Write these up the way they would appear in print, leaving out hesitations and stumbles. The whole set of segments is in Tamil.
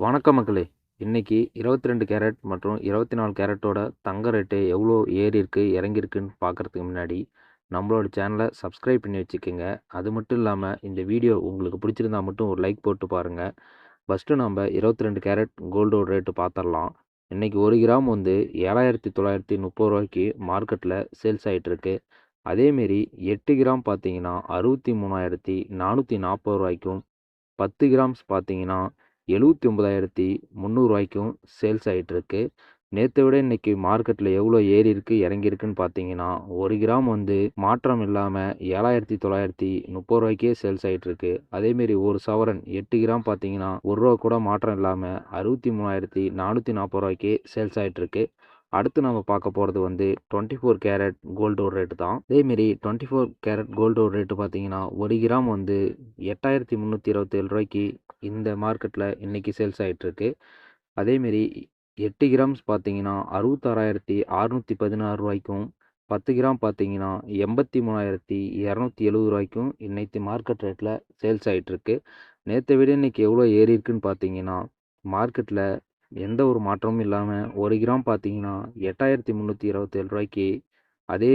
வணக்கம் மக்களே! இன்னைக்கு 22 கேரட் மற்றும் 24 கேரட்டோட தங்க ரேட்டு எவ்வளோ ஏறியிருக்கு, இறங்கியிருக்குன்னு பார்க்கறதுக்கு முன்னாடி, நம்மளோட சேனல சப்ஸ்கிரைப் பண்ணி வச்சுக்கங்க. அது மட்டும் இல்லாம, இந்த வீடியோ உங்களுக்கு பிடிச்சிருந்தா மட்டும் ஒரு லைக் போட்டு பாருங்க. ஃபர்ஸ்ட்டு நம்ப 22 கேரட் கோல்டோட ரேட்டு பார்த்துரலாம். இன்னைக்கு 1 கிராம் வந்து ரூ. 7,930 மார்க்கெட்ல சேல்ஸ் ஆயிட்டிருக்கு. அதேமாரி 8 கிராம் பார்த்தீங்கன்னா, ரூ. 63,440 10 கிராம்ஸ் பார்த்தீங்கன்னா, ரூ. 79,300 சேல்ஸ் ஆயிட்டிருக்கு. நேத்த விட இன்னைக்கு மார்க்கெட்ல எவ்வளோ ஏறியிருக்கு, இறங்கியிருக்குன்னு பார்த்தீங்கன்னா, 1 கிராம் வந்து மாற்றம் இல்லாம ரூ. 7,930 சேல்ஸ் ஆயிட்டிருக்கு. அதேமாரி 1 சவரன் 8 கிராம் பார்த்தீங்கன்னா, ரூ. 1 கூட மாற்றம் இல்லாம ரூ. 63,440 சேல்ஸ் ஆயிட்டிருக்கு. அடுத்து நம்ம பார்க்க போறது வந்து 24 கேரட் கோல்டோட ரேட்டு தான். அதேமாரி 24 கேரட் கோல்டோட ரேட்டு பார்த்தீங்கன்னா, 1 கிராம் வந்து ரூ. 8,327 இந்த மார்க்கெட்ல இன்னைக்கு சேல்ஸ் ஆயிட்டிருக்கு. அதேமாரி 8 கிராம்ஸ் பார்த்தீங்கன்னா, ரூ. 66,616 10 கிராம் பார்த்தீங்கன்னா, ரூ. 83,270 இன்னைக்கு மார்க்கெட் ரேட்ல சேல்ஸ் ஆயிட்டிருக்கு. நேத்த விட இன்னைக்கு எவ்வளோ ஏறியிருக்குன்னு பார்த்தீங்கன்னா, மார்க்கெட்ல எந்த ஒரு மாற்றமும் இல்லாம 1 கிராம் பார்த்தீங்கன்னா, ரூ. 8,327 அதே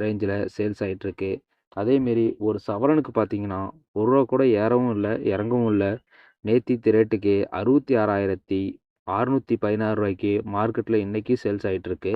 ரேஞ்சில சேல்ஸ் ஆயிட்டிருக்கு. அதேமாரி ஒரு சவரனுக்கு பார்த்தீங்கன்னா, ரூ. 1 கூட ஏறவும் இல்ல, இறங்கவும் இல்ல. நேத்தித்த ரேட்டுக்கு ரூ. 66,616 மார்க்கெட்ல இன்னைக்கு சேல்ஸ் ஆயிட்டிருக்கு.